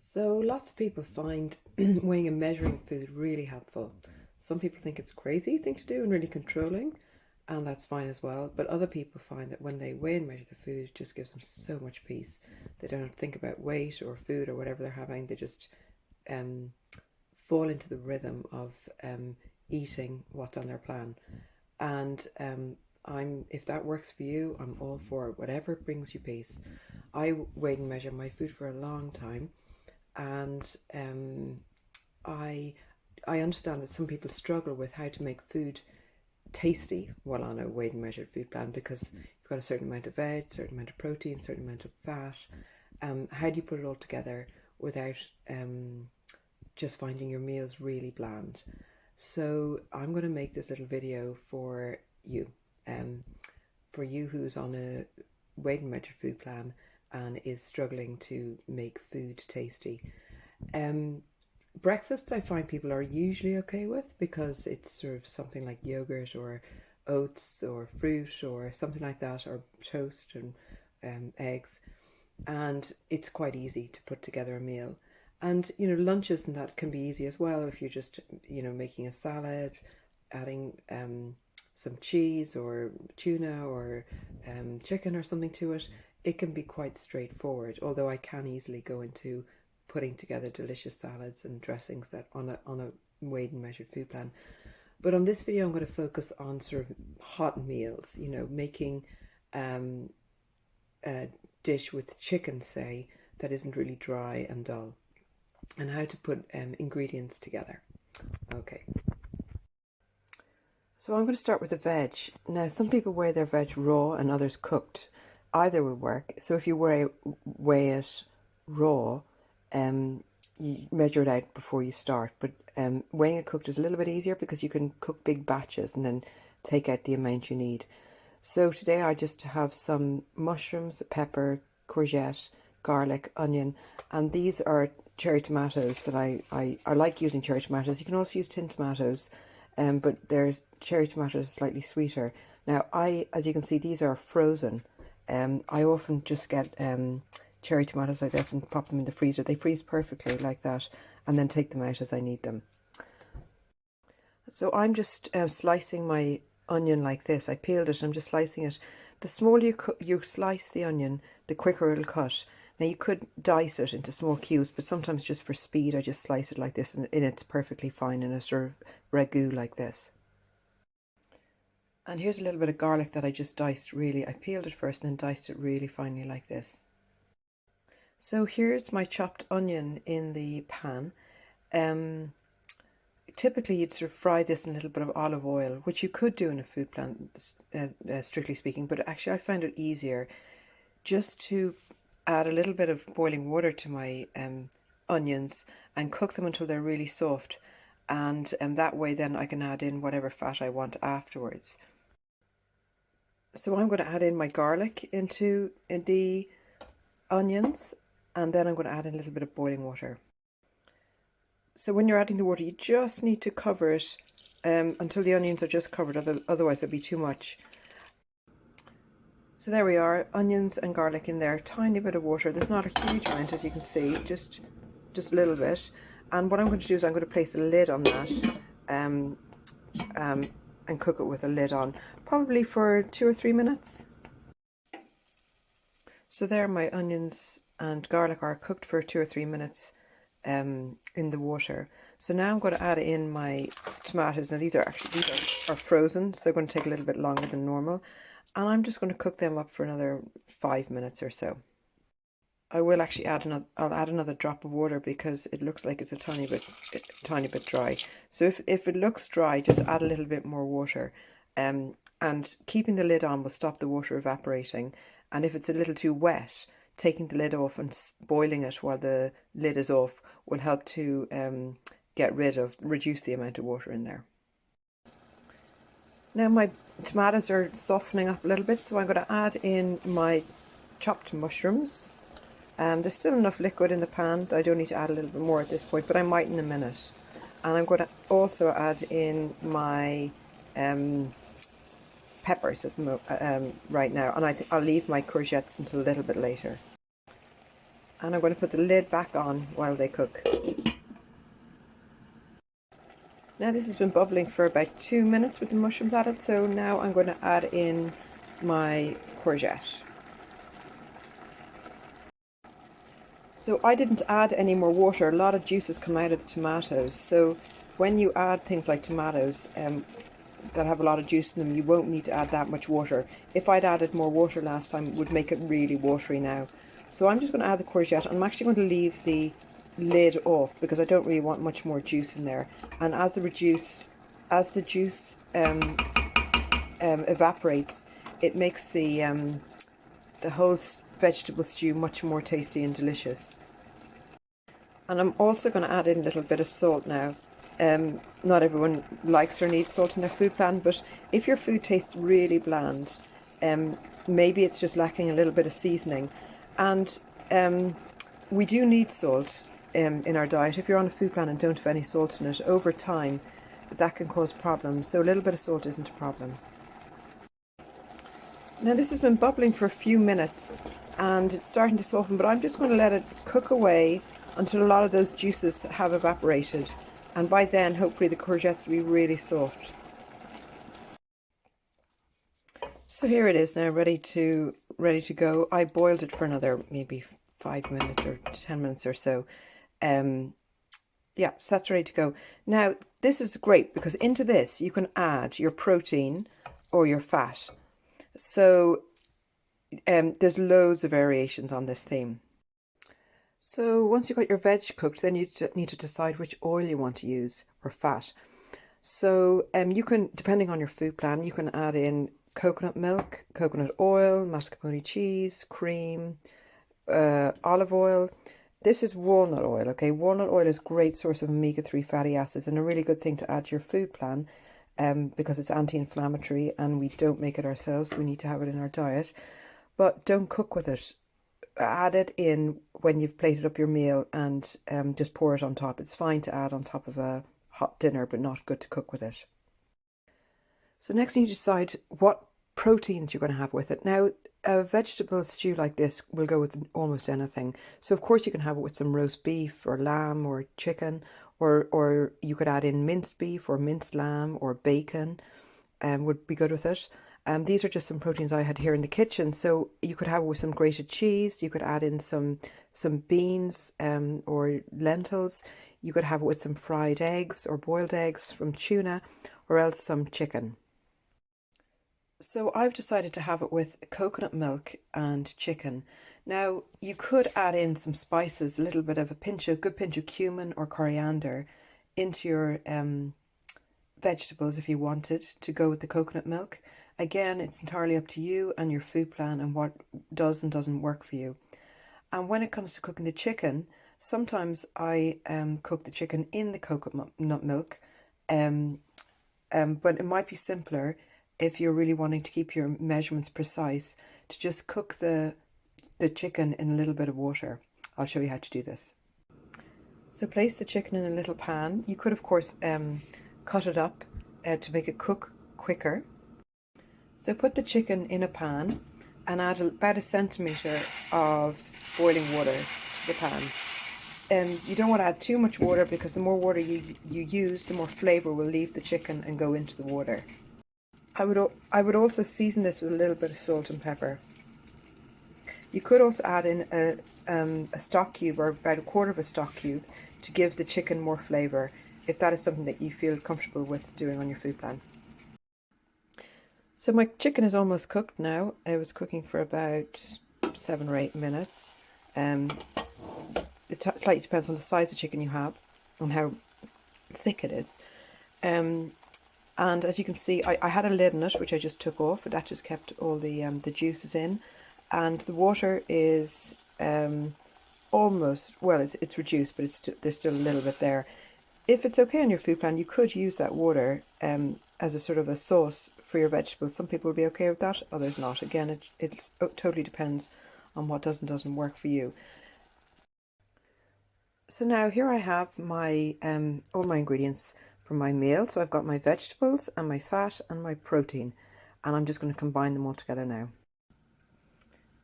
So lots of people find weighing and measuring food really helpful. Some people think it's a crazy thing to do and really controlling, and that's fine as well. But other people find that when they weigh and measure the food, it just gives them so much peace. They don't have to think about weight or food or whatever they're having. They just um, fall into the rhythm of eating what's on their plan. And if that works for you, I'm all for it. Whatever brings you peace. I weigh and measure my food for a long time, and I I understand that some people struggle with how to make food tasty while on a weighed and measured food plan because you've got a certain amount of veg, certain amount of protein, certain amount of fat. How do you put it all together without just finding your meals really bland? So I'm going to make this little video um, for you who's on a weighed and measured food plan and is struggling to make food tasty. Um, Breakfasts I find people are usually okay with because it's sort of something like yogurt or oats or fruit or something like that, or toast and eggs, and it's quite easy to put together a meal. And lunches and that can be easy as well if you're just making a salad, adding some cheese or tuna or chicken or something to it. It can be quite straightforward, although I can easily go into putting together delicious salads and dressings that on a weighed and measured food plan. But on this video, I'm going to focus on sort of hot meals. Making a dish with chicken, say, that isn't really dry and dull, and how to put ingredients together. Okay. So I'm going to start with the veg. Now, some people weigh their veg raw and others cooked. Either will work. So if you weigh it raw, you measure it out before you start. But weighing it cooked is a little bit easier because you can cook big batches and then take out the amount you need. So today I just have some mushrooms, pepper, courgette, garlic, onion, and these are cherry tomatoes that I like using cherry tomatoes. You can also use tin tomatoes, but there's cherry tomatoes slightly sweeter. Now as you can see, these are frozen. I often just get cherry tomatoes like this and pop them in the freezer. They freeze perfectly like that, and then take them out as I need them. So I'm just slicing my onion like this. I peeled it and I'm just slicing it. The smaller you slice the onion, the quicker it'll cut. Now you could dice it into small cubes, but sometimes just for speed I just slice it like this, and it's perfectly fine in a sort of ragu like this. And here's a little bit of garlic that I just diced really. I peeled it first and then diced it really finely like this. So here's my chopped onion in the pan. Typically you'd sort of fry this in a little bit of olive oil, which you could do in a food plan, strictly speaking, but actually I find it easier just to add a little bit of boiling water to my onions and cook them until they're really soft, and that way then I can add in whatever fat I want afterwards. So I'm going to add in my garlic in the onions, and then I'm going to add in a little bit of boiling water. So when you're adding the water, you just need to cover it until the onions are just covered, otherwise there'll be too much. So there we are, onions and garlic in there, tiny bit of water. There's not a huge amount, as you can see, just a little bit. And what I'm going to do is I'm going to place a lid on that and cook it with a lid on, probably for 2 or 3 minutes. So there my onions and garlic are cooked for 2 or 3 minutes in the water. So now I'm going to add in my tomatoes. Now these are frozen, so they're going to take a little bit longer than normal, and I'm just going to cook them up for another 5 minutes or so. I will actually I'll add another drop of water because it looks like it's a tiny bit dry. So if it looks dry, just add a little bit more water, and keeping the lid on will stop the water evaporating. And if it's a little too wet, taking the lid off and boiling it while the lid is off will help to reduce the amount of water in there. Now my tomatoes are softening up a little bit, so I'm going to add in my chopped mushrooms. There's still enough liquid in the pan that I don't need to add a little bit more at this point, but I might in a minute. And I'm going to also add in my peppers right now, and I'll leave my courgettes until a little bit later. And I'm going to put the lid back on while they cook. Now this has been bubbling for about 2 minutes with the mushrooms added, so now I'm going to add in my courgette. So I didn't add any more water. A lot of juice has come out of the tomatoes, so when you add things like tomatoes that have a lot of juice in them, you won't need to add that much water. If I'd added more water last time, it would make it really watery now. So I'm just going to add the courgette. I'm actually going to leave the lid off because I don't really want much more juice in there. And as the juice evaporates, it makes the whole vegetable stew much more tasty and delicious. And I'm also going to add in a little bit of salt now. Not everyone likes or needs salt in their food plan, but if your food tastes really bland, maybe it's just lacking a little bit of seasoning. And we do need salt in our diet. If you're on a food plan and don't have any salt in it, over time that can cause problems. So a little bit of salt isn't a problem. Now this has been bubbling for a few minutes and it's starting to soften, but I'm just going to let it cook away until a lot of those juices have evaporated. And by then, hopefully the courgettes will be really soft. So here it is now, ready to go. I boiled it for another maybe 5 minutes or 10 minutes or so. Yeah, so that's ready to go. Now, this is great because into this you can add your protein or your fat. So there's loads of variations on this theme. So once you've got your veg cooked, then you need to decide which oil you want to use or fat. So you can, depending on your food plan, you can add in coconut milk, coconut oil, mascarpone cheese, cream, olive oil. This is walnut oil, okay? Walnut oil is a great source of omega-3 fatty acids and a really good thing to add to your food plan because it's anti-inflammatory and we don't make it ourselves. We need to have it in our diet. But don't cook with it. Add it in when you've plated up your meal and just pour it on top. It's fine to add on top of a hot dinner, but not good to cook with it. So next you decide what proteins you're going to have with it. Now, a vegetable stew like this will go with almost anything. So of course you can have it with some roast beef or lamb or chicken, or you could add in minced beef or minced lamb or bacon, would be good with it. These are just some proteins I had here in the kitchen. So you could have it with some grated cheese. You could add in some beans or lentils. You could have it with some fried eggs or boiled eggs from tuna, or else some chicken. So I've decided to have it with coconut milk and chicken. Now you could add in some spices, a little bit of a good pinch of cumin or coriander into your vegetables if you wanted to go with the coconut milk. Again, it's entirely up to you and your food plan and what does and doesn't work for you. And when it comes to cooking the chicken, sometimes I cook the chicken in the coconut milk, but it might be simpler if you're really wanting to keep your measurements precise to just cook the chicken in a little bit of water. I'll show you how to do this. So place the chicken in a little pan. You could of course cut it up to make it cook quicker. So put the chicken in a pan and add about 1 centimetre of boiling water to the pan. You don't want to add too much water because the more water you use, the more flavour will leave the chicken and go into the water. I would also season this with a little bit of salt and pepper. You could also add in a stock cube or about 1/4 of a stock cube to give the chicken more flavour if that is something that you feel comfortable with doing on your food plan. So my chicken is almost cooked now. I was cooking for about 7 or 8 minutes. It slightly depends on the size of chicken you have and how thick it is. And as you can see, I had a lid on it, which I just took off, but that just kept all the juices in. And the water is almost, well, it's reduced, but there's still a little bit there. If it's okay on your food plan, you could use that water as a sort of a sauce for your vegetables. Some people will be okay with that, others not. Again, it totally depends on what does and doesn't work for you. So now here I have my all my ingredients for my meal. So I've got my vegetables and my fat and my protein, and I'm just going to combine them all together now.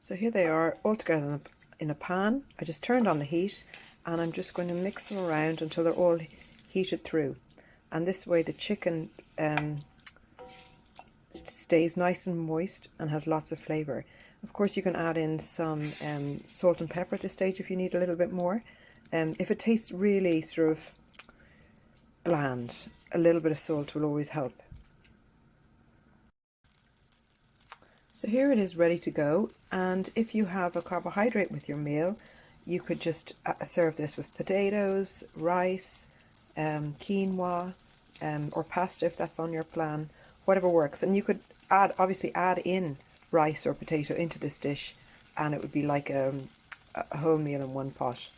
So here they are all together in a pan. I just turned on the heat and I'm just going to mix them around until they're all heated through. And this way the chicken stays nice and moist and has lots of flavour. Of course you can add in some salt and pepper at this stage if you need a little bit more. If it tastes really sort of bland, a little bit of salt will always help. So here it is ready to go, and if you have a carbohydrate with your meal, you could just serve this with potatoes, rice, quinoa, or pasta if that's on your plan, whatever works. And you could obviously add in rice or potato into this dish, and it would be like a whole meal in one pot.